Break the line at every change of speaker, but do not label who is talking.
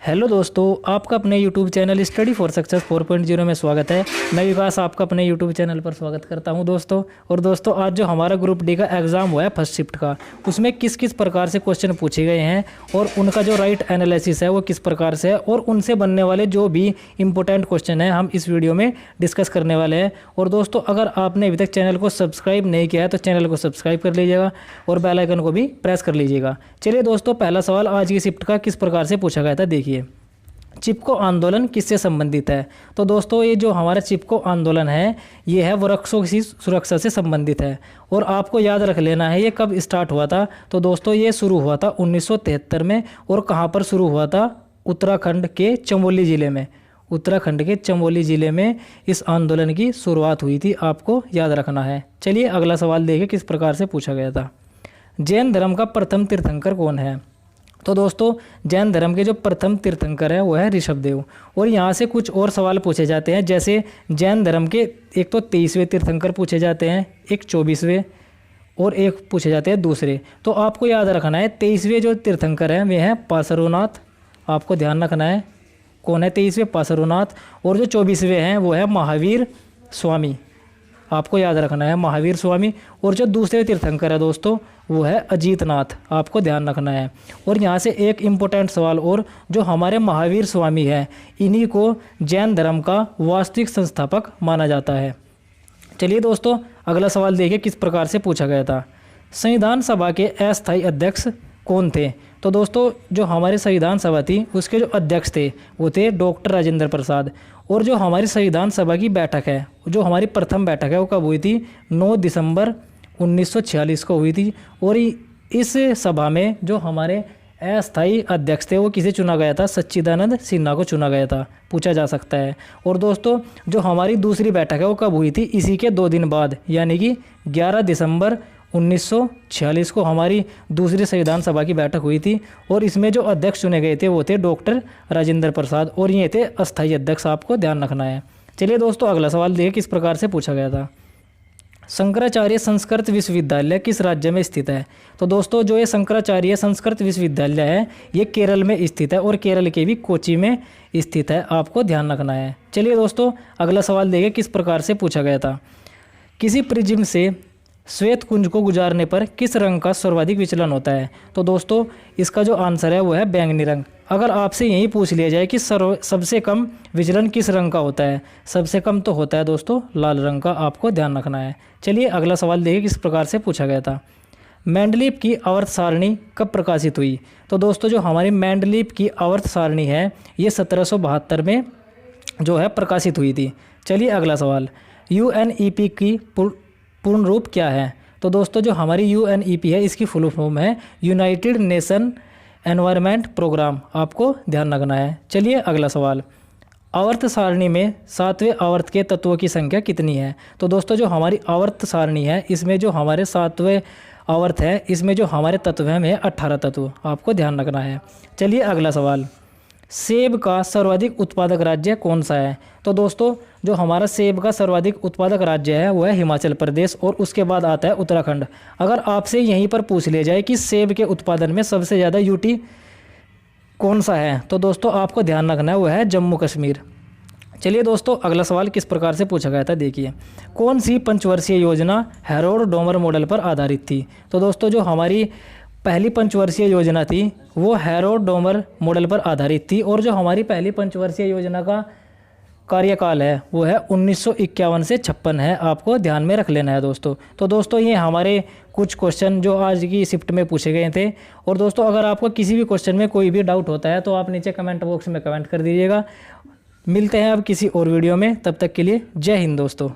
Hello दोस्तों, आपका अपने YouTube channel study for success 4.0 में स्वागत है। मैं विकास आपका अपने YouTube चैनल पर स्वागत करता हूं दोस्तों। और दोस्तों, आज जो हमारा ग्रुप डी का एग्ज़ाम हुआ है फर्स्ट शिफ्ट का, उसमें किस किस प्रकार से क्वेश्चन पूछे गए हैं और उनका जो राइट एनालिसिस है वो किस प्रकार से है और उनसे बनने वाले जो भी इंपॉर्टेंट क्वेश्चन हैं हम इस वीडियो में डिस्कस करने वाले हैं। और दोस्तों, अगर आपने अभी तक चैनल को सब्सक्राइब नहीं किया है तो चैनल को सब्सक्राइब कर लीजिएगा और बेल आइकन को भी प्रेस कर लीजिएगा। चलिए दोस्तों, पहला सवाल आज की शिफ्ट का किस प्रकार से पूछा गया था, देखिए। चिपको आंदोलन किससे संबंधित है? तो दोस्तों, ये जो हमारा चिपको आंदोलन है ये है वृक्षों की सुरक्षा से संबंधित है। और आपको याद रख लेना है ये कब स्टार्ट हुआ था। तो दोस्तों, ये शुरू हुआ था 1973 में। और कहाँ पर शुरू हुआ था? उत्तराखंड के चमोली ज़िले में। उत्तराखंड के चमोली ज़िले में इस आंदोलन की शुरुआत हुई थी, आपको याद रखना है। चलिए अगला सवाल देखिए किस प्रकार से पूछा गया था। जैन धर्म का प्रथम तीर्थंकर कौन है? तो दोस्तों, जैन धर्म के जो प्रथम तीर्थंकर है वो है ऋषभदेव। और यहाँ से कुछ और सवाल पूछे जाते हैं, जैसे जैन धर्म के एक तो 23वें तीर्थंकर पूछे जाते हैं, एक 24वें और एक पूछे जाते हैं दूसरे। तो आपको याद रखना है 23वें जो तीर्थंकर हैं वे हैं पार्श्वनाथ। आपको ध्यान रखना है कौन है 23वें, पार्श्वनाथ। और जो 24वें हैं वो है महावीर स्वामी। आपको याद रखना है महावीर स्वामी। और जो दूसरे तीर्थंकर है दोस्तों वो है अजीतनाथ। आपको ध्यान रखना है। और यहाँ से एक इम्पोर्टेंट सवाल और, जो हमारे महावीर स्वामी है इन्हीं को जैन धर्म का वास्तविक संस्थापक माना जाता है। चलिए दोस्तों, अगला सवाल देखिए किस प्रकार से पूछा गया था। संविधान सभा के अस्थायी अध्यक्ष कौन थे? तो दोस्तों, जो हमारी संविधान सभा थी उसके जो अध्यक्ष थे वो थे डॉक्टर राजेंद्र प्रसाद। और जो हमारी संविधान सभा की बैठक है, जो हमारी प्रथम बैठक है वो कब हुई थी? 9 दिसंबर 1946 को हुई थी। और इस सभा में जो हमारे अस्थायी अध्यक्ष थे वो किसे चुना गया था? सच्चिदानंद सिन्हा को चुना गया था, पूछा जा सकता है। और दोस्तों, जो हमारी दूसरी बैठक है वो कब हुई थी? इसी के 2 दिन बाद, यानी कि 11 दिसंबर 1946 को हमारी दूसरी संविधान सभा की बैठक हुई थी। और इसमें जो अध्यक्ष चुने गए थे वो थे डॉक्टर राजेंद्र प्रसाद, और ये थे अस्थायी अध्यक्ष, आपको ध्यान रखना है। चलिए दोस्तों, अगला सवाल देखिए किस प्रकार से पूछा गया था। शंकराचार्य संस्कृत विश्वविद्यालय किस राज्य में स्थित है? तो दोस्तों, जो ये शंकराचार्य संस्कृत विश्वविद्यालय है ये केरल में स्थित है, और केरल के भी कोची में स्थित है, आपको ध्यान रखना है। चलिए दोस्तों, अगला सवाल देखिए किस प्रकार से पूछा गया था। किसी प्रिज्म से श्वेत कुंज को गुजारने पर किस रंग का सर्वाधिक विचलन होता है? तो दोस्तों, इसका जो आंसर है वो है बैंगनी रंग। अगर आपसे यही पूछ लिया जाए कि सबसे कम विचलन किस रंग का होता है, सबसे कम तो होता है दोस्तों लाल रंग का, आपको ध्यान रखना है। चलिए अगला सवाल देखिए किस प्रकार से पूछा गया था। मेंडलीव की आवर्त सारणी कब प्रकाशित हुई? तो दोस्तों, जो हमारी मेंडलीव की आवर्त सारणी है ये 1772 में जो है प्रकाशित हुई थी। चलिए अगला सवाल। UNEP की पूर्ण रूप क्या है? तो दोस्तों, जो हमारी UNEP है इसकी फुल फॉर्म है यूनाइटेड नेशन एनवायरनमेंट प्रोग्राम, आपको ध्यान रखना है। चलिए अगला सवाल। आवर्त सारणी में 7वें आवर्त के तत्वों की संख्या कितनी है? तो दोस्तों, जो हमारी आवर्त सारणी है इसमें जो हमारे 7वें आवर्त है इसमें जो हमारे तत्व हैं वे 18 तत्व, आपको ध्यान रखना है। चलिए अगला सवाल। सेब का सर्वाधिक उत्पादक राज्य कौन सा है? तो दोस्तों, जो हमारा सेब का सर्वाधिक उत्पादक राज्य है वो है हिमाचल प्रदेश, और उसके बाद आता है उत्तराखंड। अगर आपसे यहीं पर पूछ लिया जाए कि सेब के उत्पादन में सबसे ज़्यादा यूटी कौन सा है, तो दोस्तों आपको ध्यान रखना है वो है जम्मू कश्मीर। चलिए दोस्तों, अगला सवाल किस प्रकार से पूछा गया था, देखिए। कौन सी पंचवर्षीय योजना हैरोल्ड डोमर मॉडल पर आधारित थी? तो दोस्तों, जो हमारी पहली पंचवर्षीय योजना थी वो हैरोल्ड डोमर मॉडल पर आधारित थी। और जो हमारी पहली पंचवर्षीय योजना का कार्यकाल है वो है 1951 से 56 है, आपको ध्यान में रख लेना है दोस्तों। तो दोस्तों, ये हमारे कुछ क्वेश्चन जो आज की शिफ्ट में पूछे गए थे। और दोस्तों, अगर आपको किसी भी क्वेश्चन में कोई भी डाउट होता है तो आप नीचे कमेंट बॉक्स में कमेंट कर दीजिएगा। मिलते हैं अब किसी और वीडियो में, तब तक के लिए जय हिंद दोस्तों।